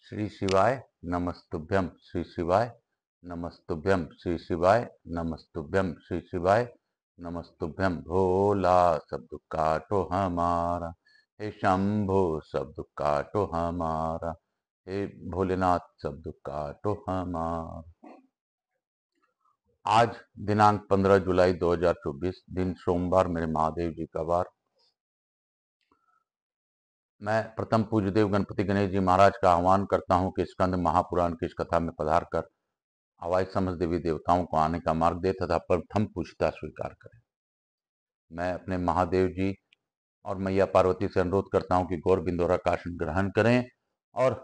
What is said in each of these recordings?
श्री शिवाय नमस्तुभ्यम श्री शिवाय नमस्तुभ्यम श्री शिवाय नमस्तुभ्यम श्री शिवाय नमस्तुभ्यम। भोला सब दुख काटो हमारा, हे शंभो सब दुख काटो हमारा, हे भोलेनाथ सब दुख काटो हमारा। आज दिनांक 15 जुलाई 2024, दिन सोमवार, मेरे महादेव जी का वार। मैं प्रथम पूज्यदेव गणपति गणेश जी महाराज का आह्वान करता हूं कि स्कंद महापुराण की इस कथा में पधार कर आवाज समझ देवी देवताओं को आने का मार्ग दे तथा प्रथम पूछता स्वीकार करें। मैं अपने महादेव जी और मैया पार्वती से अनुरोध करता हूं कि गौर बिंदोरा का आसन ग्रहण करें और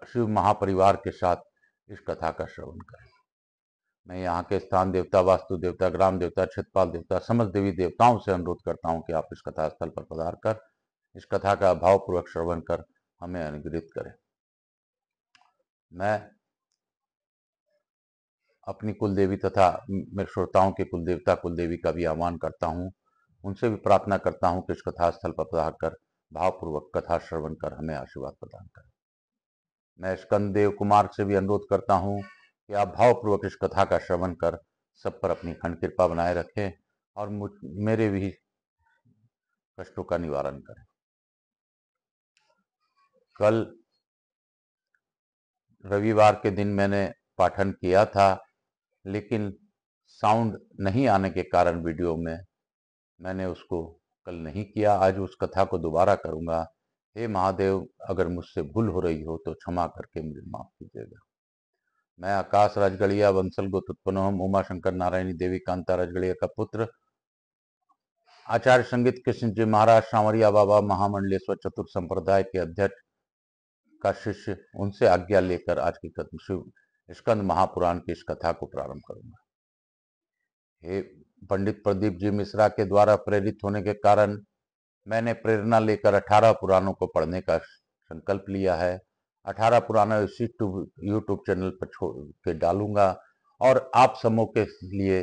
शिव महापरिवार के साथ इस कथा का श्रवण करें। मैं यहाँ के स्थान देवता, वास्तु देवता, ग्राम देवता, क्षेत्रपाल देवता, समस्त देवी देवताओं से अनुरोध करता हूँ कि आप इस कथा स्थल पर पधार कर इस कथा का भावपूर्वक श्रवण कर हमें अनुग्रहित करें। मैं अपनी कुल देवी तथा मेरे श्रोताओं के कुल देवता कुल देवी का भी आह्वान करता हूँ, उनसे भी प्रार्थना करता हूँ कि इस कथा स्थल पर पधार कर भावपूर्वक कथा श्रवण कर हमें आशीर्वाद प्रदान करें। मैं स्कंद देव कुमार से भी अनुरोध करता हूँ कि आप भावपूर्वक इस कथा का श्रवण कर सब पर अपनी खंड कृपा बनाए रखें और मेरे भी कष्टों का निवारण करें। कल रविवार के दिन मैंने पाठन किया था, लेकिन साउंड नहीं आने के कारण वीडियो में मैंने उसको कल नहीं किया। आज उस कथा को दोबारा करूंगा। हे महादेव, अगर मुझसे भूल हो रही हो तो क्षमा करके मुझे माफ कीजिएगा। मैं आकाश राजगढ़िया वंशल गोत्रोत्पन्नोहम उमा शंकर नारायणी देवी कांता राजगढ़िया का पुत्र आचार्य संगीत कृष्ण जी महाराज सांवरिया बाबा महामंडलेश्वर चतुर्थ संप्रदाय के अध्यक्ष का शिष्य, उनसे आज्ञा लेकर आज की शिव स्कंद महापुराण की इस कथा को प्रारंभ करूंगा। हे पंडित प्रदीप जी मिश्रा के द्वारा प्रेरित होने के कारण मैंने प्रेरणा लेकर 18 पुराणों को पढ़ने का संकल्प लिया है। 18 पुराण इसी यूट्यूब चैनल पर छोड़ के डालूंगा और आप समूह के लिए,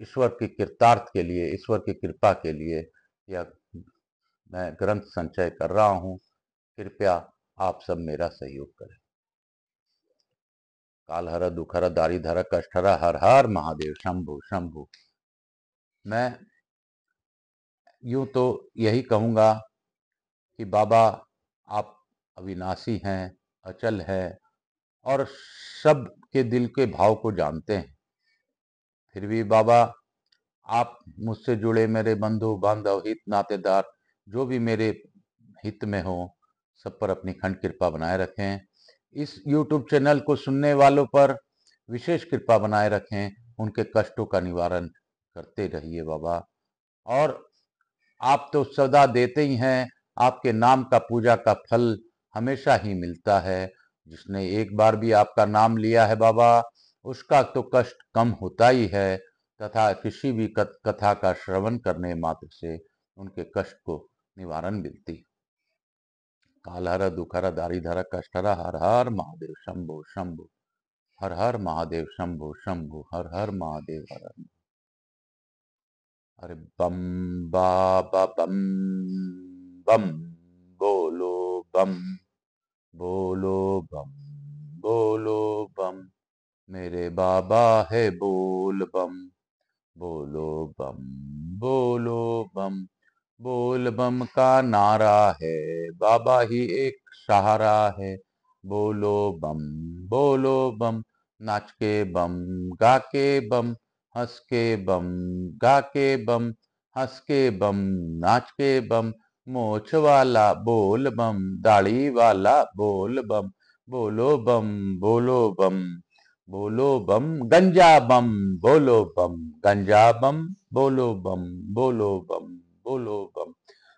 ईश्वर की कृतार्थ के लिए, ईश्वर की कृपा के लिए यह मैं ग्रंथ संचय कर रहा हूं। कृपया आप सब मेरा सहयोग करें। काल हर दुखहर दारिधर कष्टहर, हर हर महादेव शंभु शंभु। मैं यूं तो यही कहूंगा कि बाबा आप अविनाशी हैं, अचल हैं और सब के दिल के भाव को जानते हैं। फिर भी बाबा, आप मुझसे जुड़े मेरे बंधु बांधव हित नातेदार जो भी मेरे हित में हो, सब पर अपनी खंड कृपा बनाए रखें। इस YouTube चैनल को सुनने वालों पर विशेष कृपा बनाए रखें, उनके कष्टों का निवारण करते रहिए बाबा। और आप तो सदा देते ही हैं, आपके नाम का पूजा का फल हमेशा ही मिलता है। जिसने एक बार भी आपका नाम लिया है बाबा, उसका तो कष्ट कम होता ही है तथा किसी भी कथा का श्रवण करने मात्र से उनके कष्ट को निवारण मिलती। कालहर दुखहर दारिधर कष्टहर, हर हर महादेव शंभु शंभु, हर हर महादेव शंभु शंभु, हर हर महादेव हर हर। अरे बम बाबा बम बम, बोलो बम, बोलो बम, बोलो बम, मेरे बाबा है बोल बम, बोलो बम, बोलो बम। बोल बम का नारा है, बाबा ही एक सहारा है। बोलो बम, बोलो बम, नाच के बम, गा के बम, हंस के बम, गा के बम, हंस के बम, नाच के बम। मोछ वाला बोल बम, दाढ़ी वाला बोल बम, बोलो बम, बोलो बम, बोलो बम। गंजा बम, बोलो बम, गंजा बम, बोलो बम, बोलो बम, बोलो बम।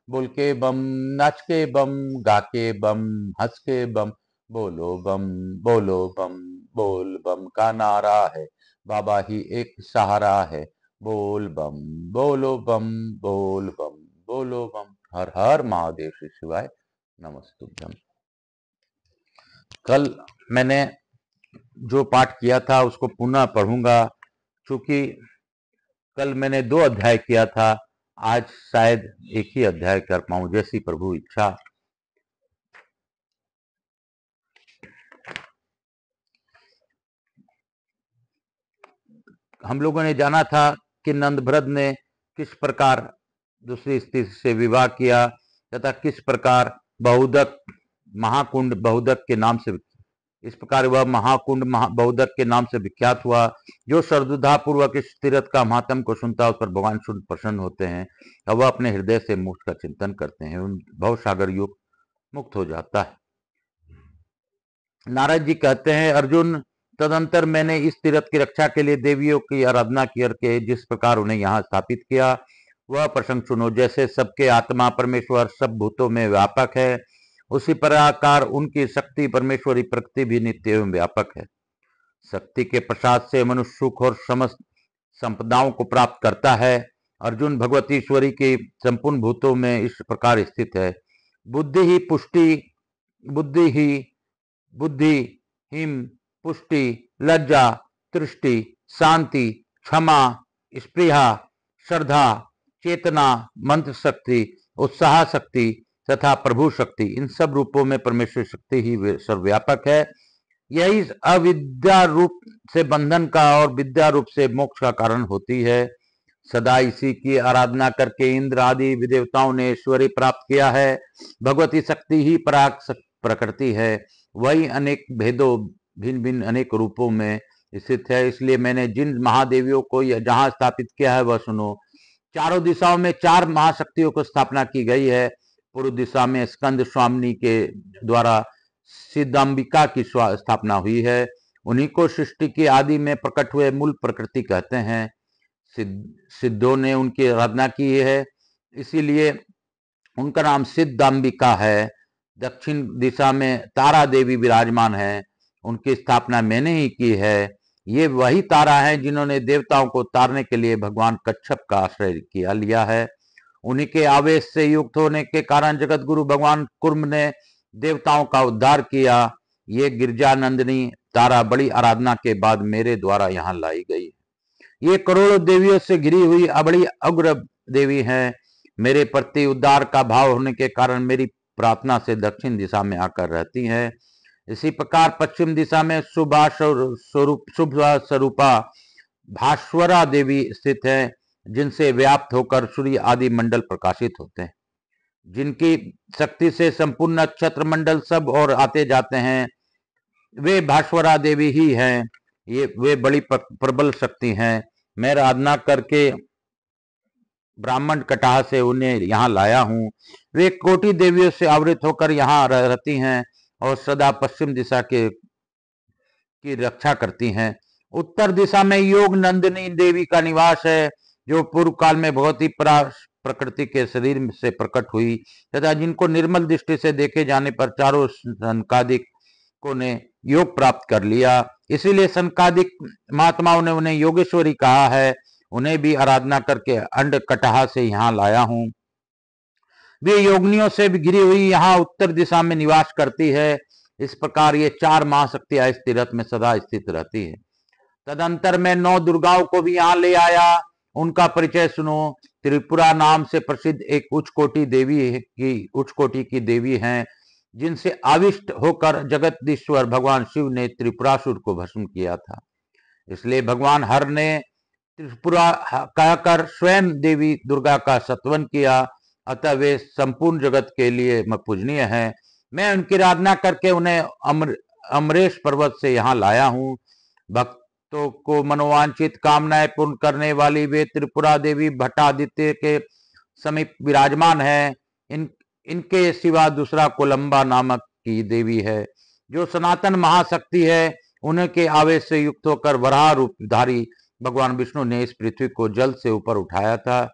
बोल के बम, नाच के बम, गा के बम, हंस के बम, बोलो बम, बोलो बम। बोल बम का नारा है, बाबा ही एक सहारा है। बोल बम, बोलो बम, बोल बम, बोलो बम। हर हर महादेव श्री शिवाय नमस्तुभ्यम। कल मैंने जो पाठ किया था उसको पुनः पढ़ूंगा, क्योंकि कल मैंने 2 अध्याय किया था, आज शायद एक ही अध्याय कर पाऊं, जैसी प्रभु इच्छा। हम लोगों ने जाना था कि नंदभ्रद ने किस प्रकार दूसरी स्त्री से विवाह किया तथा किस प्रकार बहुदक महाकुंड बहुदक के नाम से, इस प्रकार वह महाकुंड बहुदक के नाम से विख्यात हुआ। जो श्रद्धा पूर्वक इस तीर्थ का महात्म को सुनता है उस पर भगवान शुद्ध प्रसन्न होते हैं और वह अपने हृदय से मोक्ष का चिंतन करते हैं, उन भव सागर युग मुक्त हो जाता है। नारद जी कहते हैं, अर्जुन तदंतर मैंने इस तीर्थ की रक्षा के लिए देवियों की आराधना करके जिस प्रकार उन्हें यहाँ स्थापित किया वह प्रसंग सुनो। जैसे सबके आत्मा परमेश्वर सब भूतों में व्यापक है, उसी प्रकार उनकी शक्ति परमेश्वरी प्रकृति भी नित्य एवं व्यापक है। शक्ति के प्रसाद से मनुष्य सुख और समस्त संपदाओं को प्राप्त करता है। अर्जुन भगवती ईश्वरी की संपूर्ण भूतों में इस प्रकार स्थित है। बुद्धि ही पुष्टि, बुद्धि हिम पुष्टि, लज्जा, तृष्टि, शांति, क्षमा, स्पृहा, श्रद्धा, चेतना, मंत्र शक्ति, उत्साह शक्ति तथा प्रभु शक्ति, इन सब रूपों में परमेश्वर शक्ति ही सर्वव्यापक है। यही अविद्या रूप से बंधन का और विद्या रूप से मोक्ष का कारण होती है। सदा इसी की आराधना करके इंद्र आदि देवताओं ने ऐश्वर्य प्राप्त किया है। भगवती शक्ति ही पराग प्रकृति है, वही अनेक भेदों भिन्न भिन्न अनेक रूपों में स्थित है। इसलिए मैंने जिन महादेवियों को जहां स्थापित किया है वह सुनो। चारों दिशाओं में 4 महाशक्तियों को स्थापना की गई है। पूर्व दिशा में स्कंद स्वामिनी के द्वारा सिद्धांबिका की स्थापना हुई है। उन्हीं को सृष्टि की आदि में प्रकट हुए मूल प्रकृति कहते हैं। सिद्धों ने उनकी आराधना की है, इसीलिए उनका नाम सिद्धांबिका है। दक्षिण दिशा में तारा देवी विराजमान है, उनकी स्थापना मैंने ही की है। ये वही तारा है जिन्होंने देवताओं को तारने के लिए भगवान कच्छप का आश्रय किया लिया है। उन्हीं के आवेश से युक्त होने के कारण जगत गुरु भगवान कुर्म ने देवताओं का उद्धार किया। ये गिरजानंदिनी तारा बड़ी आराधना के बाद मेरे द्वारा यहाँ लाई गई। ये करोड़ों देवियों से घिरी हुई बड़ी अग्र देवी है। मेरे प्रति उद्धार का भाव होने के कारण मेरी प्रार्थना से दक्षिण दिशा में आकर रहती है। इसी प्रकार पश्चिम दिशा में शुभ स्वरूपा भास्वरा देवी स्थित है, जिनसे व्याप्त होकर सूर्य आदि मंडल प्रकाशित होते हैं। जिनकी शक्ति से संपूर्ण नक्षत्र मंडल सब और आते जाते हैं, वे भास्वरा देवी ही हैं। वे बड़ी प्रबल शक्ति हैं। मैं आराधना करके ब्राह्मण कटाह से उन्हें यहाँ लाया हूँ। वे कोटि देवियों से आवृत होकर यहाँ रहती हैं और सदा पश्चिम दिशा की रक्षा करती हैं। उत्तर दिशा में योग नंदिनी देवी का निवास है, जो पूर्व काल में बहुत ही प्रकृति के शरीर से प्रकट हुई तथा जिनको निर्मल दृष्टि से देखे जाने पर चारों सनकादिकों ने योग प्राप्त कर लिया। इसीलिए सनकादिक महात्माओं ने उन्हें योगेश्वरी कहा है। उन्हें भी आराधना करके अंड कटाह से यहाँ लाया हूँ। वे योगिनियों से भी घिरी हुई यहाँ उत्तर दिशा में निवास करती है। इस प्रकार ये 4 महाशक्तियां इस तीर्थ में सदा स्थित रहती है। तदंतर मैं 9 दुर्गाओं को भी यहाँ ले आया। उनका परिचय सुनो। त्रिपुरा नाम से प्रसिद्ध एक उच्च कोटि की देवी हैं, जिनसे आविष्ट होकर जगदीश्वर भगवान शिव ने त्रिपुरासुर को भस्म किया था। इसलिए भगवान हर ने त्रिपुरा कहकर स्वयं देवी दुर्गा का सत्वन किया। अतः वे संपूर्ण जगत के लिए पूजनीय हैं। मैं उनकी आराधना करके उन्हें अमरेश पर्वत से यहाँ लाया हूँ। भक्तों को मनोवांछित कामनाएं पूर्ण करने वाली वे त्रिपुरा देवी भट्टादित्य के समीप विराजमान है। इनके सिवा दूसरा कोलंबा नामक की देवी है, जो सनातन महाशक्ति है। उनके आवेश से युक्त होकर वराह रूपधारी भगवान विष्णु ने इस पृथ्वी को जल से ऊपर उठाया था।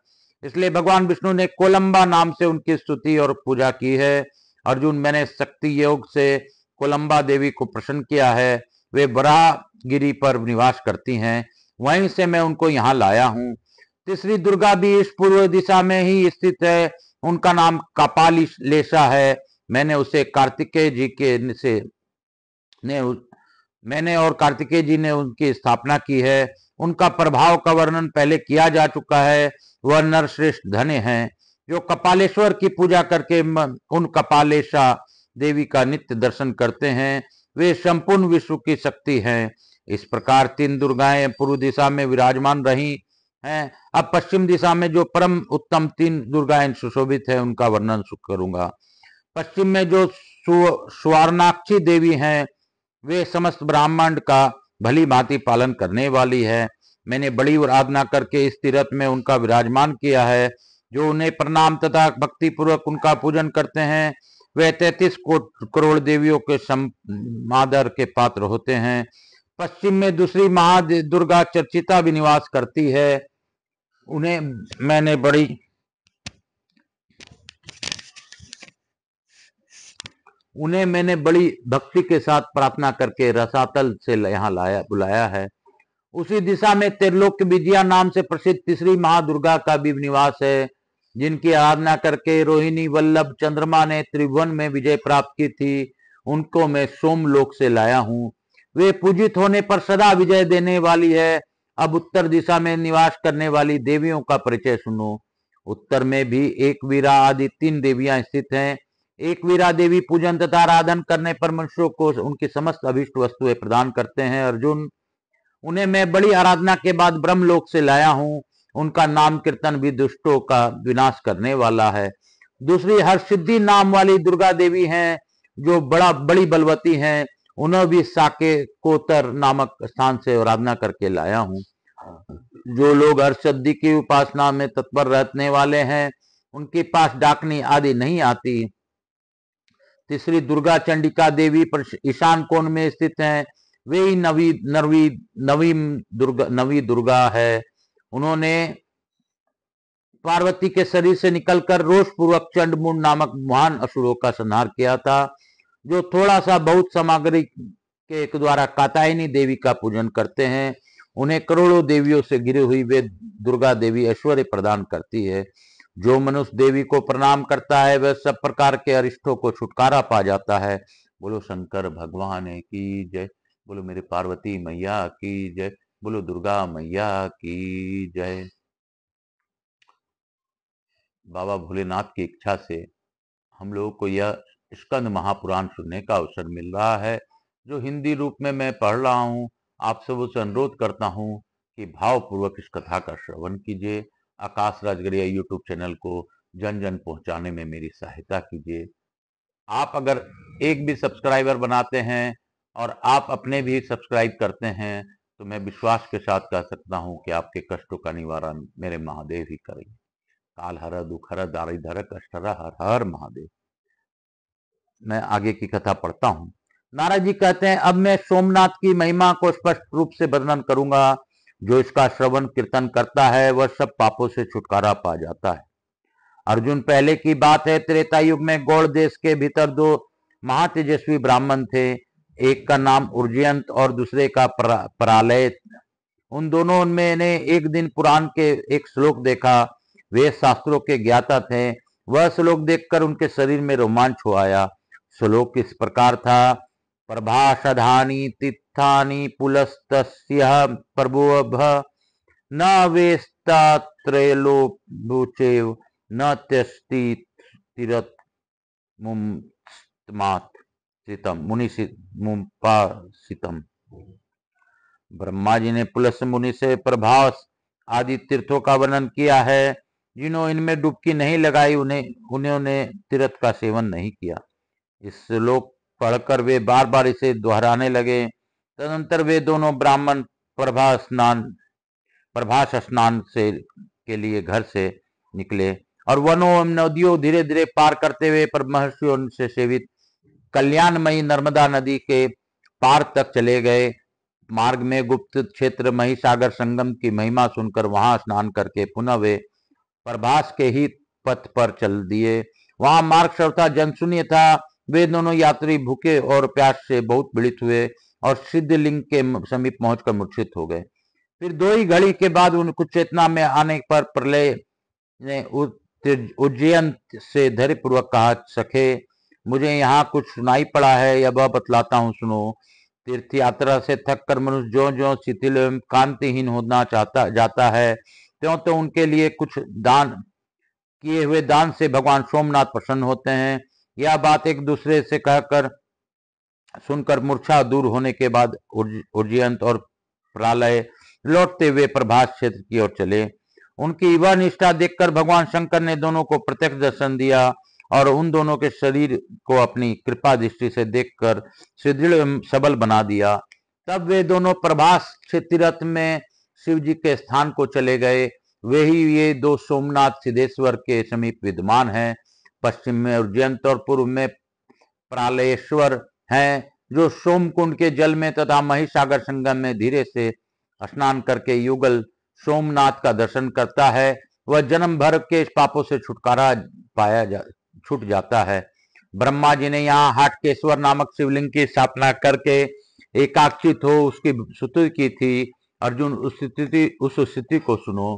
इसलिए भगवान विष्णु ने कोलंबा नाम से उनकी स्तुति और पूजा की है। अर्जुन, मैंने शक्ति योग से कोलंबा देवी को प्रसन्न किया है। वे बराहगिरी पर निवास करती हैं, वहीं से मैं उनको यहाँ लाया हूँ। तीसरी दुर्गा भी इस पूर्व दिशा में ही स्थित है। उनका नाम कपालिशा है। मैंने और कार्तिकेय जी ने उनकी स्थापना की है। उनका प्रभाव का वर्णन पहले किया जा चुका है। वह नरश्रेष्ठ धन्य हैं, जो कपालेश्वर की पूजा करके उन कपालेशा देवी का नित्य दर्शन करते हैं। वे संपूर्ण विश्व की शक्ति हैं। इस प्रकार 3 दुर्गाएं पूर्व दिशा में विराजमान रही हैं। अब पश्चिम दिशा में जो परम उत्तम 3 दुर्गाएं सुशोभित है उनका वर्णन करूंगा। पश्चिम में जो स्वर्णाक्षी देवी हैं वे समस्त ब्राह्मण का भली भांति पालन करने वाली है। मैंने बड़ी आराधना करके इस तीर्थ में उनका विराजमान किया है। जो उन्हें प्रणाम तथा भक्ति पूर्वक उनका पूजन करते हैं वे 33 करोड़ देवियों के समादर के पात्र होते हैं। पश्चिम में दूसरी महादुर्गा चर्चिता भी निवास करती है। उन्हें मैंने बड़ी भक्ति के साथ प्रार्थना करके रसातल से यहाँ बुलाया है। उसी दिशा में त्रिलोक विजया नाम से प्रसिद्ध तीसरी महादुर्गा का भी निवास है, जिनकी आराधना करके रोहिणी वल्लभ चंद्रमा ने त्रिभुवन में विजय प्राप्त की थी। उनको मैं सोमलोक से लाया हूँ। वे पूजित होने पर सदा विजय देने वाली है। अब उत्तर दिशा में निवास करने वाली देवियों का परिचय सुनो। उत्तर में भी एक वीरा आदि 3 देवियां स्थित हैं। एक वीरा देवी पूजन तथा आराधन करने पर मनुष्यों को उनकी समस्त अभिष्ट वस्तुएं प्रदान करते हैं। अर्जुन, उन्हें मैं बड़ी आराधना के बाद ब्रह्मलोक से लाया हूँ। उनका नाम कीर्तन भी दुष्टों का विनाश करने वाला है। दूसरी हर्षसिद्धि नाम वाली दुर्गा देवी हैं, जो बड़ी बलवती हैं। उन्हें भी साके कोतर नामक स्थान से आराधना करके लाया हूँ। जो लोग हर्षसिद्धि की उपासना में तत्पर रहने वाले हैं उनके पास डाकनी आदि नहीं आती। तीसरी दुर्गा चंडिका देवी ईशान कोण में स्थित हैं। वे ही नवी दुर्गा है। उन्होंने पार्वती के शरीर से निकलकर रोष पूर्वक चंडमुंड नामक महान असुरों का संहार किया था। जो थोड़ा सा बहुत सामग्री के द्वारा कात्यायनी देवी का पूजन करते हैं उन्हें करोड़ों देवियों से घिरी हुई वे दुर्गा देवी ऐश्वर्य प्रदान करती है। जो मनुष्य देवी को प्रणाम करता है वह सब प्रकार के अरिष्टों को छुटकारा पा जाता है। बोलो शंकर भगवान की जय। बोलो मेरे पार्वती मैया की जय। बोलो दुर्गा मैया की जय। बाबा भोलेनाथ की इच्छा से हम लोगों को यह स्कंद महापुराण सुनने का अवसर मिल रहा है, जो हिंदी रूप में मैं पढ़ रहा हूँ। आप सबों से अनुरोध करता हूँ कि भावपूर्वक इस कथा का श्रवण कीजिए। आकाश राजगढ़िया यूट्यूब चैनल को जन जन पहुंचाने में मेरी सहायता कीजिए। आप अगर एक भी सब्सक्राइबर बनाते हैं और आप अपने भी सब्सक्राइब करते हैं तो मैं विश्वास के साथ कह सकता हूं कि आपके कष्टों का निवारण मेरे महादेव ही करेंगे। काल हर दुख हर दारिद्र कष्ट हर हर महादेव। मैं आगे की कथा पढ़ता हूं। नारद जी कहते हैं, अब मैं सोमनाथ की महिमा को स्पष्ट रूप से वर्णन करूंगा। जो इसका श्रवण कीर्तन करता है वह सब पापों से छुटकारा पा जाता है। अर्जुन, पहले की बात है, त्रेता युग में गौड़ देश के भीतर 2 महातेजस्वी ब्राह्मण थे। एक का नाम उर्जयंत और दूसरे का परालय। उन दोनों में ने एक दिन पुराण के एक श्लोक देखा। वे शास्त्रों के ज्ञाता थे। वह श्लोक देखकर उनके शरीर में रोमांच हो आया। श्लोक इस प्रकार था, प्रभाषधानी तीर्थानि पुलस्तस्यः प्रभुभ न वेस्तात्रैलोक्येव न त्यस्ति तीरथ मुनिसितम। ब्रह्मा जी ने पुलस्त मुनि से प्रभास आदि तीर्थों का वर्णन किया है। जिन्होंने इनमें डुबकी नहीं लगाई उन्होंने तीर्थ का सेवन नहीं किया। इस श्लोक पढ़कर वे बार बार इसे दोहराने लगे। तदनंतर वे दोनों ब्राह्मण प्रभास स्नान से के लिए घर से निकले और वनों एवं नदियों धीरे धीरे पार करते हुए महर्षियों से सेवित कल्याणमयी नर्मदा नदी के पार तक चले गए। मार्ग में गुप्त क्षेत्र महिसागर संगम की महिमा सुनकर वहां स्नान करके पुनः वे प्रभास के ही पथ पर चल दिए। वहां मार्ग सर्वथा जनशून्य था। वे दोनों यात्री भूखे और प्यास से बहुत पीड़ित हुए और सिद्धलिंग के समीप पहुंचकर मूर्छित हो गए। फिर 2 ही घड़ी के बाद उनको चेतना में आने पर प्रलय ने उज्जैन से धैर्यपूर्वक कहा, सखे मुझे यहाँ कुछ सुनाई पड़ा है, यह बतलाता हूँ, सुनो। तीर्थ यात्रा से थक कर मनुष्य जो जो शिथिल एवं कांतिहीन होना जाता है त्यों तो उनके लिए कुछ दान किए हुए दान से भगवान सोमनाथ प्रसन्न होते हैं। यह बात एक दूसरे से कहकर सुनकर मूर्छा दूर होने के बाद उज्जयंत और प्रलय लौटते हुए प्रभास क्षेत्र की ओर चले। उनकी वह निष्ठा देखकर भगवान शंकर ने दोनों को प्रत्यक्ष दर्शन दिया और उन दोनों के शरीर को अपनी कृपा दृष्टि से देखकर सुदृढ़ एवं सबल बना दिया। तब वे दोनों प्रभास तीर्थ में शिव जी के स्थान को चले गए। वे ही ये दो सोमनाथ सिद्धेश्वर के समीप विद्यमान हैं। पश्चिम में उज्जयंत और पूर्व में प्रालेश्वर हैं, जो सोमकुंड के जल में तथा महिसागर संगम में धीरे से स्नान करके युगल सोमनाथ का दर्शन करता है, वह जन्म भर के पापों से छुटकारा छूट जाता है। ब्रह्मा जी ने यहाँ हाटकेश्वर नामक शिवलिंग की स्थापना करके एकाक्षित हो उसकी स्तुति की थी। अर्जुन उस स्थिति को सुनो।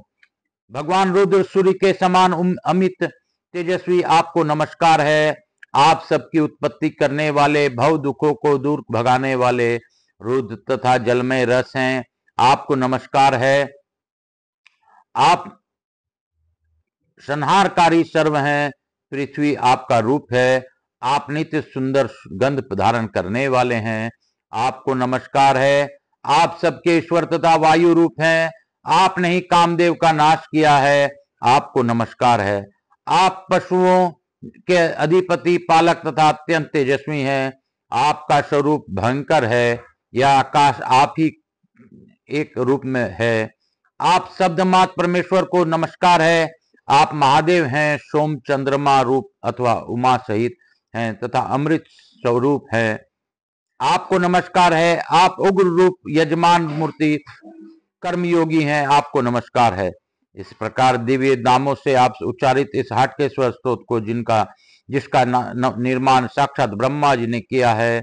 भगवान रुद्र सूर्य के समान अमित तेजस्वी आपको नमस्कार है। आप सबकी उत्पत्ति करने वाले, भव दुखों को दूर भगाने वाले रुद्र तथा जलमय रस हैं। आपको नमस्कार है। आप संहारकारी सर्व हैं। पृथ्वी आपका रूप है। आप नित्य सुंदर गंध धारण करने वाले हैं। आपको नमस्कार है। आप सबके ईश्वर तथा वायु रूप हैं। आपने ही कामदेव का नाश किया है। आपको नमस्कार है। आप पशुओं के अधिपति, पालक तथा अत्यंत तेजस्वी हैं। आपका स्वरूप भयंकर है। यह आकाश आप ही एक रूप में है। आप शब्दमात्र परमेश्वर को नमस्कार है। आप महादेव हैं। सोम चंद्रमा रूप अथवा उमा सहित हैं तथा अमृत स्वरूप है। आपको नमस्कार है। आप उग्र रूप, यजमान मूर्ति, कर्मयोगी हैं। आपको नमस्कार है। इस प्रकार दिव्य नामों से आप उच्चारित इस हाटकेश्वर स्तोत्र को जिसका निर्माण साक्षात ब्रह्मा जी ने किया है,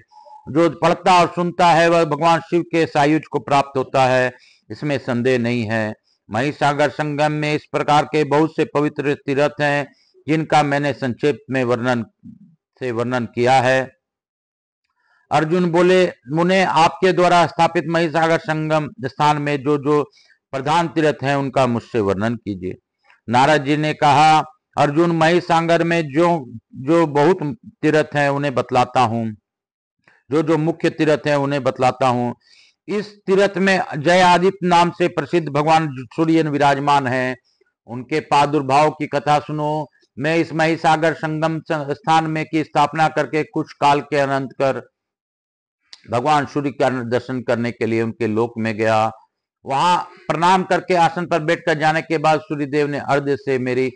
जो पढ़ता और सुनता है वह भगवान शिव के सायुज को प्राप्त होता है, इसमें संदेह नहीं है। महिसागर संगम में इस प्रकार के बहुत से पवित्र तीर्थ हैं जिनका मैंने संक्षेप में वर्णन किया है। अर्जुन बोले, मुने आपके द्वारा स्थापित महिसागर संगम स्थान में जो जो प्रधान तीर्थ हैं उनका मुझसे वर्णन कीजिए। नारद जी ने कहा, अर्जुन, महिसागर में जो जो बहुत तीर्थ हैं उन्हें बतलाता हूँ, जो जो मुख्य तीर्थ हैं उन्हें बतलाता हूँ। इस तीर्थ में जयादित्य नाम से प्रसिद्ध भगवान सूर्य विराजमान हैं। उनके प्रादुर्भाव की कथा सुनो। मैं इस महिसागर संगम स्थान में की स्थापना करके कुछ काल के अनंत कर भगवान सूर्य का दर्शन करने के लिए उनके लोक में गया। वहां प्रणाम करके आसन पर बैठकर जाने के बाद सूर्यदेव ने अर्घ्य से मेरी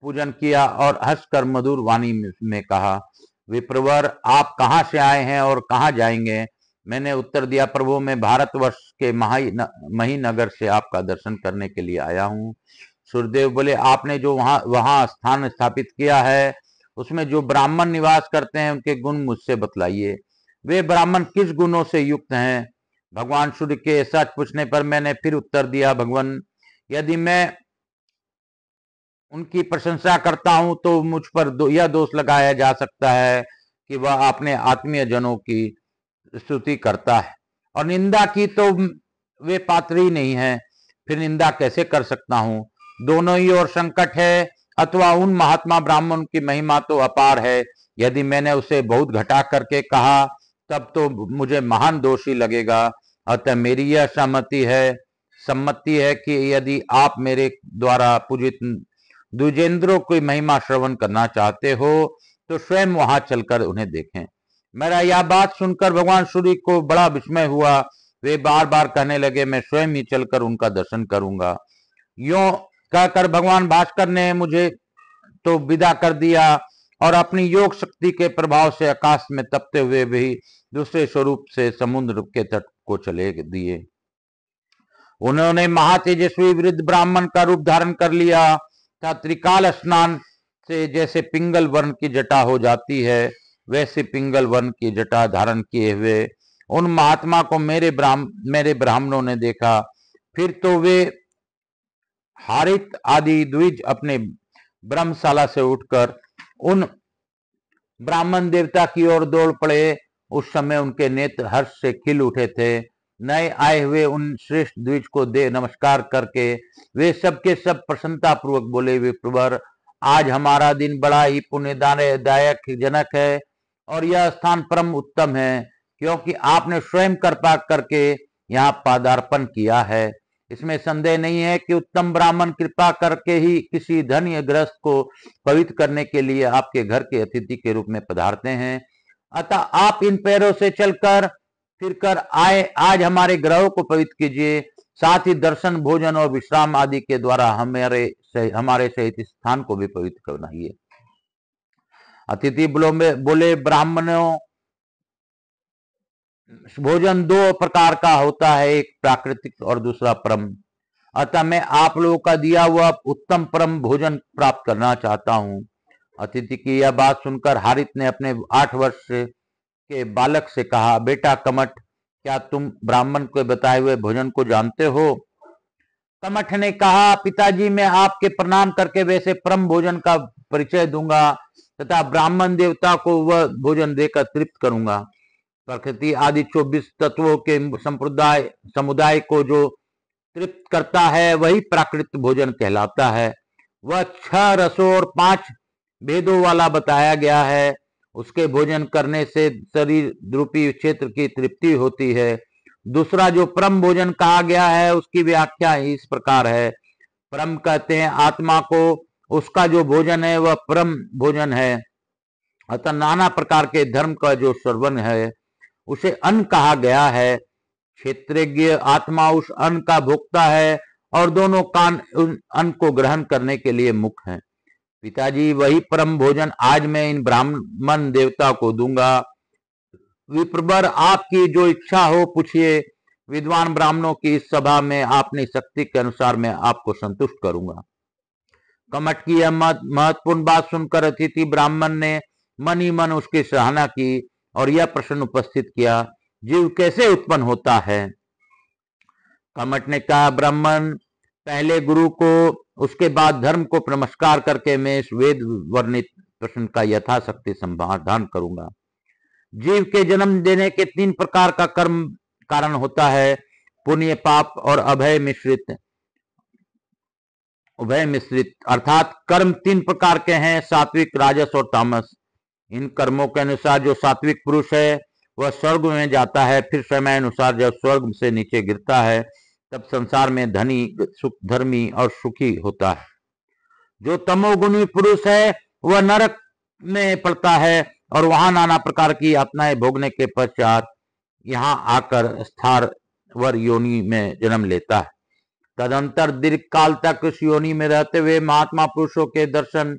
पूजन किया और हंसकर मधुर वाणी में कहा, विप्रवर, आप कहाँ से आए हैं और कहाँ जाएंगे? मैंने उत्तर दिया, प्रभु, मैं भारतवर्ष के महीनगर से आपका दर्शन करने के लिए आया हूँ। सूर्यदेव बोले, आपने जो वहां स्थान स्थापित किया है उसमें जो ब्राह्मण निवास करते हैं उनके गुण मुझसे बतलाइए। वे ब्राह्मण किस गुणों से युक्त हैं? भगवान सूर्य के सच पूछने पर मैंने फिर उत्तर दिया, भगवान, यदि मैं उनकी प्रशंसा करता हूं तो मुझ पर यह दोष लगाया जा सकता है कि वह अपने आत्मीय जनों की स्तुति करता है और निंदा की तो वे पात्र ही नहीं है। फिर निंदा कैसे कर सकता हूं? दोनों ही ओर संकट है। अथवा उन महात्मा ब्राह्मण की महिमा तो अपार है। यदि मैंने उसे बहुत घटा करके कहा तब तो मुझे महान दोषी लगेगा। अतः मेरी यह सम्मति है कि यदि आप मेरे द्वारा पूजित द्विजेंद्रों की महिमा श्रवण करना चाहते हो तो स्वयं वहां चलकर उन्हें देखें। मेरा यह बात सुनकर भगवान सूर्य को बड़ा विस्मय हुआ। वे बार बार कहने लगे, मैं स्वयं ही चलकर उनका दर्शन करूंगा। यूं कहकर भगवान भास्कर ने मुझे तो विदा कर दिया और अपनी योग शक्ति के प्रभाव से आकाश में तपते हुए भी दूसरे स्वरूप से समुद्र के तट को चले दिए। उन्होंने महातेजस्वी वृद्ध ब्राह्मण का रूप धारण कर लिया था। त्रिकाल स्नान से जैसे पिंगल वर्ण की जटा हो जाती है वैसे पिंगल वर्ण की जटा धारण किए हुए उन महात्मा को मेरे ब्राह्मणों ने देखा। फिर तो वे हारित आदि द्विज अपने ब्रह्मशाला से उठकर उन ब्राह्मण देवता की ओर दौड़ पड़े। उस समय उनके नेत्र हर्ष से खिल उठे थे। नए आए हुए उन श्रेष्ठ द्विज को दे नमस्कार करके वे सबके सब प्रसन्नता पूर्वक बोले, विप्रवर, आज हमारा दिन बड़ा ही पुण्यदायक जनक है और यह स्थान परम उत्तम है, क्योंकि आपने स्वयं कृपा करके यहाँ पदार्पण किया है। इसमें संदेह नहीं है कि उत्तम ब्राह्मण कृपा करके ही किसी धन्य गृहस्थ को पवित्र करने के लिए आपके घर के अतिथि के रूप में पधारते हैं। अतः आप इन पैरों से चलकर फिरकर आए आज हमारे ग्रहों को पवित्र कीजिए, साथ ही दर्शन, भोजन और विश्राम आदि के द्वारा हमारे सहित इस स्थान को भी पवित्र बनाइए। अतिथि बोले ब्राह्मणों, भोजन दो प्रकार का होता है, एक प्राकृतिक और दूसरा परम। अतः मैं आप लोगों का दिया हुआ उत्तम परम भोजन प्राप्त करना चाहता हूँ। अतिथि की यह बात सुनकर हारित ने अपने 8 वर्ष के बालक से कहा, बेटा कमठ, क्या तुम ब्राह्मण को बताए हुए भोजन को जानते हो? कमठ ने कहा, पिताजी, मैं आपके प्रणाम करके वैसे परम भोजन का परिचय दूंगा तथा ब्राह्मण देवता को वह भोजन देकर तृप्त करूंगा। प्रकृति आदि 24 तत्वों के समुदाय को जो तृप्त करता है वही प्राकृतिक भोजन कहलाता है। वह 6 रसों और 5 भेदों वाला बताया गया है। उसके भोजन करने से शरीर रूपी क्षेत्र की तृप्ति होती है। दूसरा जो परम भोजन कहा गया है उसकी व्याख्या इस प्रकार है। परम कहते हैं आत्मा को, उसका जो भोजन है वह परम भोजन है। अतः नाना प्रकार के धर्म का जो श्रवण है उसे अन्न कहा गया है। क्षेत्रज्ञ आत्मा उस अन्न का भोक्ता है और दोनों कान उन अन्न को ग्रहण करने के लिए मुख हैं। पिताजी, वही परम भोजन आज मैं इन ब्राह्मण देवता को दूंगा। विप्रवर, आपकी जो इच्छा हो पूछिए। विद्वान ब्राह्मणों की इस सभा में अपनी शक्ति के अनुसार मैं आपको संतुष्ट करूंगा। कमठ की यह महत्वपूर्ण बात सुनकर अतिथि ब्राह्मण ने मन ही मन उसकी सराहना की और यह प्रश्न उपस्थित किया, जीव कैसे उत्पन्न होता है? कमठ ने कहा, ब्राह्मण, पहले गुरु को, उसके बाद धर्म को नमस्कार करके मैं इस वेद वर्णित प्रश्न का यथाशक्ति समाधान करूंगा। जीव के जन्म देने के 3 प्रकार का कर्म कारण होता है, पुण्य, पाप और अभय मिश्रित। अर्थात कर्म 3 प्रकार के हैं, सात्विक, राजस और तामस। इन कर्मों के अनुसार जो सात्विक पुरुष है वह स्वर्ग में जाता है, फिर समय अनुसार जब स्वर्ग से नीचे गिरता है तब संसार में धनी, धर्मी और सुखी होता है। जो तमोगुणी पुरुष है वह नरक में पड़ता है और वहां नाना प्रकार की यातनाएं भोगने के पश्चात यहाँ आकर स्थावर योनि में जन्म लेता है। तदंतर दीर्घ काल तक इस योनि में रहते हुए महात्मा पुरुषों के दर्शन,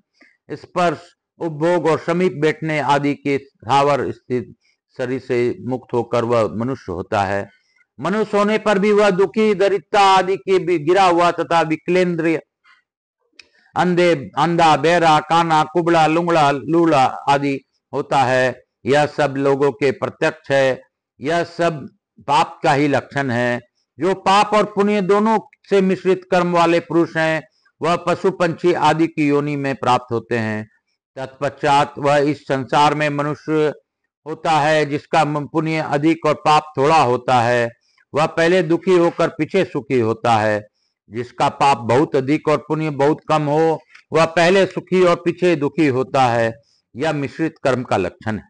स्पर्श, उपभोग और समीप बैठने आदि के स्थावर स्थित शरीर से मुक्त होकर वह मनुष्य होता है। मनुष्य होने पर भी वह दुखी, दरिद्रता आदि के गिरा हुआ तथा विकलेंद्रिय, अंधा, बहरा, काना, कुबड़ा, लुंगड़ा, लूला आदि होता है। यह सब लोगों के प्रत्यक्ष है। यह सब पाप का ही लक्षण है। जो पाप और पुण्य दोनों से मिश्रित कर्म वाले पुरुष हैं वह पशु, पंछी आदि की योनि में प्राप्त होते हैं। तत्पश्चात वह इस संसार में मनुष्य होता है जिसका पुण्य अधिक और पाप थोड़ा होता है। वह पहले दुखी होकर पीछे सुखी होता है। जिसका पाप बहुत अधिक और पुण्य बहुत कम हो वह पहले सुखी और पीछे दुखी होता है। यह मिश्रित कर्म का लक्षण है।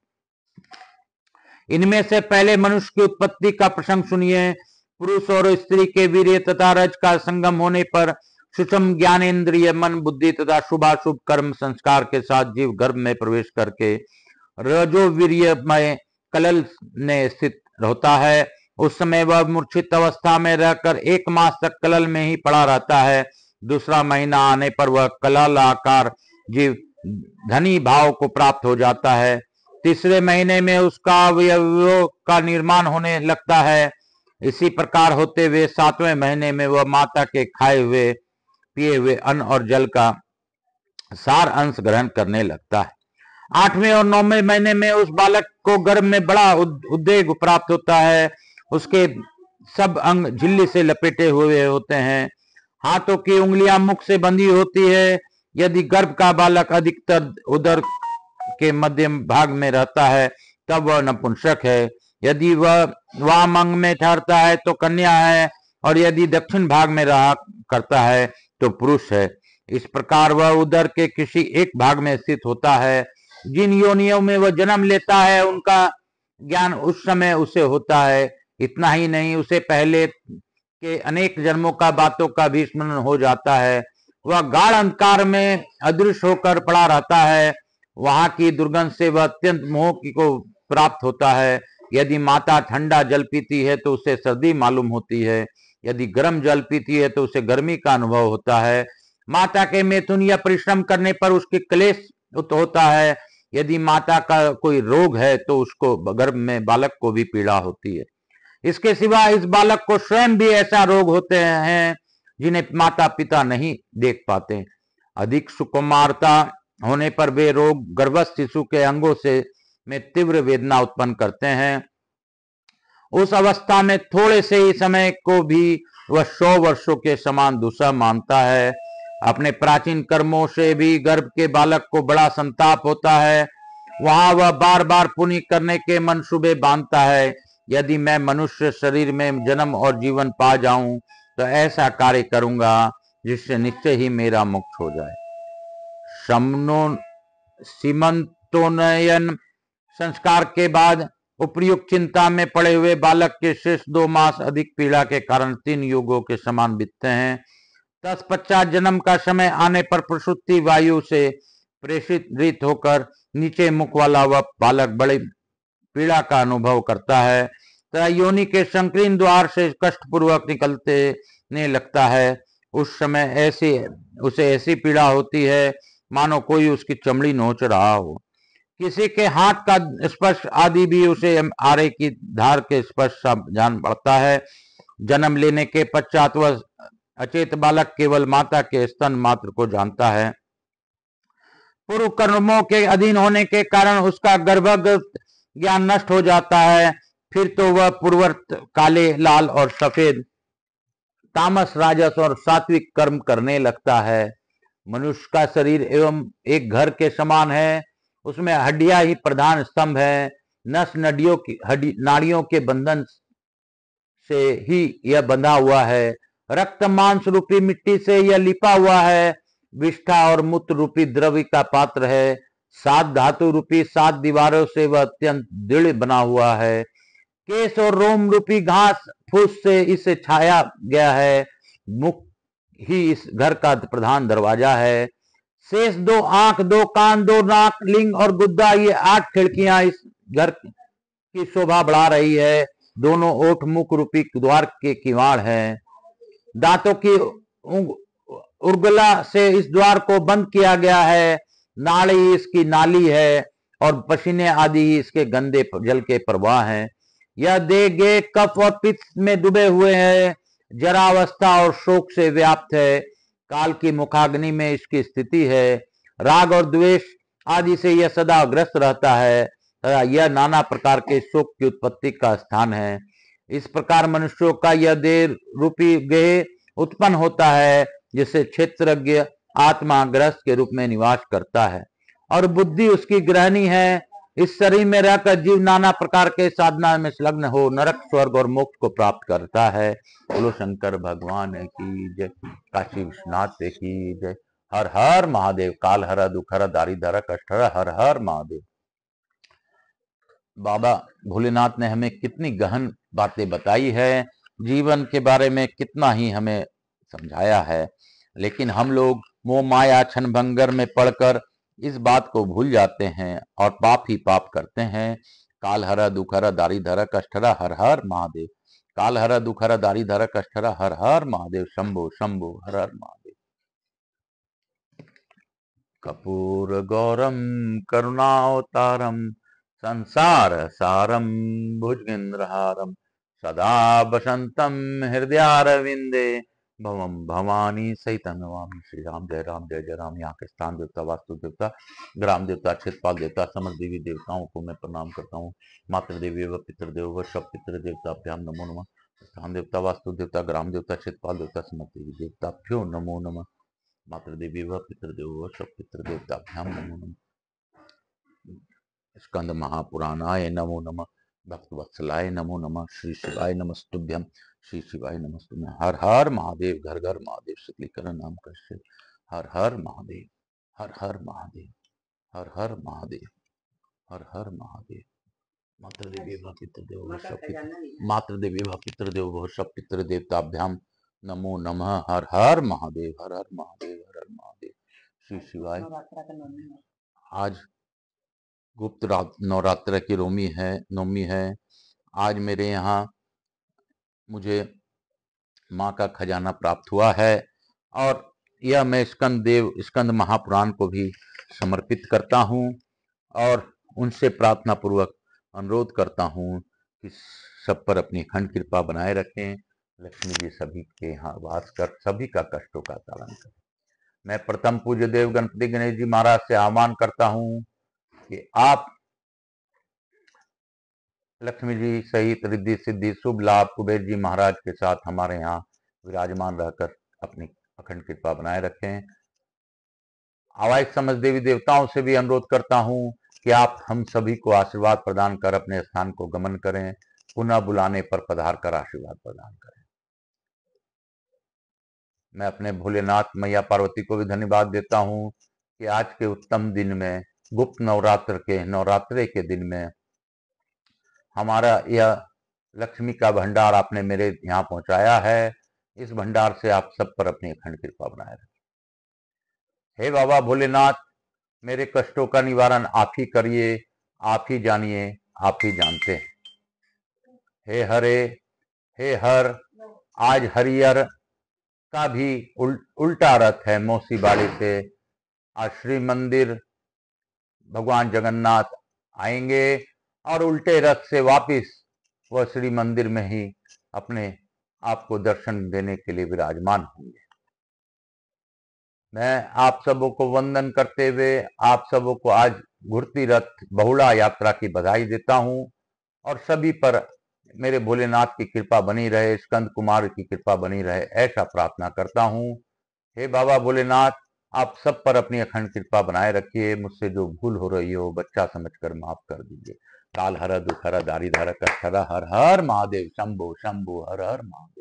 इनमें से पहले मनुष्य की उत्पत्ति का प्रसंग सुनिए। पुरुष और स्त्री के वीर्य तथा रज का संगम होने पर सूक्ष्म ज्ञानेन्द्रिय, मन, बुद्धि तथा शुभाशुभ कर्म संस्कार के साथ जीव गर्भ में प्रवेश करके रजोवीर्यमय कलल में स्थित होता है। उस समय वह मूर्छित अवस्था में रहकर 1 मास तक कलल में ही पड़ा रहता है। दूसरा महीना आने पर वह कलल आकार जीव धनी भाव को प्राप्त हो जाता है। तीसरे महीने में उसका अवयवों का निर्माण होने लगता है। इसी प्रकार होते हुए 7वें महीने में वह माता के खाए हुए पिए हुए अन्न और जल का सार अंश ग्रहण करने लगता है। 8वें और 9वें महीने में उस बालक को गर्भ में बड़ा उद्वेग प्राप्त होता है। उसके सब अंग झिल्ली से लपेटे हुए होते हैं। हाथों की उंगलियां मुख से बंधी होती है। यदि गर्भ का बालक अधिकतर उदर के मध्यम भाग में रहता है तब वह नपुंसक है। यदि वह वाम अंग में ठहरता है तो कन्या है और यदि दक्षिण भाग में रहा करता है तो पुरुष है। इस प्रकार वह उदर के किसी एक भाग में स्थित होता है। जिन योनियों में वह जन्म लेता है उनका ज्ञान उस समय उसे होता है। इतना ही नहीं, उसे पहले के अनेक जन्मों का बातों का भी स्मरण हो जाता है। वह गाढ़ अंधकार में अदृश्य होकर पड़ा रहता है। वहां की दुर्गंध से वह अत्यंत मोह को प्राप्त होता है। यदि माता ठंडा जल पीती है तो उसे सर्दी मालूम होती है, यदि गर्म जल पीती है तो उसे गर्मी का अनुभव होता है। माता के मैथुन या परिश्रम करने पर उसके क्लेश होता है। यदि माता का कोई रोग है तो उसको गर्भ में बालक को भी पीड़ा होती है। इसके सिवा इस बालक को स्वयं भी ऐसा रोग होते हैं जिन्हें माता पिता नहीं देख पाते। अधिक सुकुमारता होने पर वे रोग गर्भस्थ शिशु के अंगों से में तीव्र वेदना उत्पन्न करते हैं। उस अवस्था में थोड़े से ही समय को भी वह 100 वर्षों के समान दुस्सह मानता है। अपने प्राचीन कर्मों से भी गर्भ के बालक को बड़ा संताप होता है। वहां वह बार बार पुण्य करने के मंसूबे बांधता है। यदि मैं मनुष्य शरीर में जन्म और जीवन पा जाऊं तो ऐसा कार्य करूंगा जिससे निश्चय ही मेरा मोक्ष हो जाए। समनो सीमंतोन्नयन संस्कार के बाद उपयुक्त चिंता में पड़े हुए बालक के शेष 2 मास अधिक पीड़ा के कारण 3 युगों के समान बीतते हैं। तत्पश्चात जन्म का समय आने पर प्रसूति वायु से प्रेषित होकर नीचे मुख वाला वह बालक बड़ी पीड़ा का अनुभव करता है तथा योनि के संकीर्ण द्वार से कष्टपूर्वक निकलने लगता है। उस समय उसे ऐसी पीड़ा होती है मानो कोई उसकी चमड़ी नोच रहा हो। किसी के हाथ का स्पर्श आदि भी उसे आरे की धार के स्पर्श सा जान पड़ता है। जन्म लेने के पश्चात वह अचेत बालक केवल माता के स्तन मात्र को जानता है। पूर्व कर्मों के अधीन होने के कारण उसका गर्भगत ज्ञान नष्ट हो जाता है। फिर तो वह पूर्ववर्त काले, लाल और सफेद तामस, राजस और सात्विक कर्म करने लगता है। मनुष्य का शरीर एवं एक घर के समान है। उसमें हड्डियां ही प्रधान स्तंभ है। नस नाड़ियों के बंधन से ही यह बंधा हुआ है। रक्त मांस रूपी मिट्टी से यह लिपा हुआ है। विष्ठा और मूत्र रूपी द्रव्य का पात्र है। 7 धातु रूपी 7 दीवारों से वह अत्यंत दृढ़ बना हुआ है। केश और रोम रूपी घास फूस से इसे छाया गया है। मुख ही इस घर का प्रधान दरवाजा है। शेष 2 आंख, 2 कान, 2 नाक, लिंग और गुद्दा, ये 8 खिड़कियां इस घर की शोभा बढ़ा रही है। दोनों ओठ मुख रूपी द्वार के किवाड़ हैं। दांतों की उर्गला से इस द्वार को बंद किया गया है। नाड़ी इसकी नाली है और पसीने आदि ही इसके गंदे जल के प्रवाह हैं। यह देह गे कफ और पित्त में डूबे हुए है। जरावस्था और शोक से व्याप्त है। काल की मुखाग्नि में इसकी स्थिति है। राग और द्वेष आदि से यह सदा ग्रस्त रहता है तथा यह नाना प्रकार के शोक की उत्पत्ति का स्थान है। इस प्रकार मनुष्यों का यह देह रूपी गेह उत्पन्न होता है, जिसे क्षेत्रज्ञ आत्मा गृहस्थ के रूप में निवास करता है और बुद्धि उसकी गृहिणी है। इस शरीर में रहकर जीव नाना प्रकार के साधना में संलग्न हो नरक, स्वर्ग और मोक्ष को प्राप्त करता है। बोलो शंकर भगवान की जय, काशी विश्वनाथ की जय। हर हर महादेव। काल हर, दुख हर, दारिद्र हर, कष्ट हर, हर हर महादेव। बाबा भोलेनाथ ने हमें कितनी गहन बातें बताई है, जीवन के बारे में कितना ही हमें समझाया है, लेकिन हम लोग मोह माया क्षणभंगर में पड़कर इस बात को भूल जाते हैं और पाप ही पाप करते हैं। काल हर, दुख हर, दारिद्र हर, कष्ट हर, हर हर महादेव। काल हर, दुख हर, दारिद्र हर, कष्ट हर, हर हर महादेव। शंभो शंभो हर हर महादेव। कपूर गौरम करुणावतारम संसार सारम भुजगेन्द्रहारम सदा वसंतम हृदयारविंदे भवम भवानी सहितं नमामि। श्री राम जय राम जय जय राम। यहाँ के स्थान देवता, वास्तु देवता, ग्राम देवता, क्षेत्रपाल देवता, समस्त देवी देवताओं को मैं प्रणाम करता हूँ। मातृ देवी व पितृदेव व सब पितृ देवताभ्याम नमो नमः। स्थान देवता, वास्तु देवता, ग्राम देवता, क्षेत्रपाल देवता, समस्त देवी देवताभ्यो नमो नमः। मातृ देवी व पितृदेव व सब पितृदेवताभ्याम नमो नमः। स्कंद महापुराणाय नमो नमः। भक्त वत्सलाय नमो नमः। श्री शिवाय नमस्तुभ्यम। श्री शिवाय नमस्तुभ्यम। हर हर महादेव। घर घर महादेव। शीतलीकरण नाम कश्य। हर हर महादेव। हर हर महादेव। हर हर महादेव। हर हर महादेव। मातृदेवी भव पितृदेवो भव मातृदेवी भव पितृदेवो भव सब पितृदेवताभ्याम नमो नमः। हर हर महादेव, हर हर महादेव, हर हर महादेव। श्री शिवाय। आज गुप्त नवरात्र की नवमी है। आज मेरे यहाँ मुझे माँ का खजाना प्राप्त हुआ है और यह मैं स्कंद महापुराण को भी समर्पित करता हूँ और उनसे प्रार्थना पूर्वक अनुरोध करता हूँ कि सब पर अपनी अखंड कृपा बनाए रखें। लक्ष्मी जी सभी के यहाँ वास कर सभी का कष्टों का पालन करें। मैं प्रथम पूज्य देव गणपति गणेश जी महाराज से आह्वान करता हूँ कि आप लक्ष्मी जी सहित रिद्धि सिद्धि शुभ लाभ कुबेर जी महाराज के साथ हमारे यहाँ विराजमान रहकर अपनी अखंड कृपा बनाए रखें। आवाज समझ देवी देवताओं से भी अनुरोध करता हूँ कि आप हम सभी को आशीर्वाद प्रदान कर अपने स्थान को गमन करें, पुनः बुलाने पर पधार कर आशीर्वाद प्रदान करें। मैं अपने भोलेनाथ मैया पार्वती को भी धन्यवाद देता हूँ कि आज के उत्तम दिन में गुप्त नवरात्रे के दिन में हमारा यह लक्ष्मी का भंडार आपने मेरे यहाँ पहुंचाया है। इस भंडार से आप सब पर अपनी अखंड कृपा बनाए रखें। हे बाबा भोलेनाथ, मेरे कष्टों का निवारण आप ही करिए, आप ही जानिए, आप ही जानते हैं। हे हरे, हे हर, आज हरिहर का भी उल्टा रथ है मौसी बाड़ी से। आज श्री मंदिर भगवान जगन्नाथ आएंगे और उल्टे रथ से वापिस वह श्री मंदिर में ही अपने आपको दर्शन देने के लिए विराजमान होंगे। मैं आप सबों को वंदन करते हुए आप सबों को आज घुड़ती रथ बहुड़ा यात्रा की बधाई देता हूं और सभी पर मेरे भोलेनाथ की कृपा बनी रहे, स्कंद कुमार की कृपा बनी रहे, ऐसा प्रार्थना करता हूं। हे बाबा भोलेनाथ, आप सब पर अपनी अखंड कृपा बनाए रखिए। मुझसे जो भूल हो रही हो बच्चा समझकर माफ कर दीजिए। काल हर दुख हर दारिद्र हर कष्ट हर हर महादेव शंभो शंभो हर हर महादेव।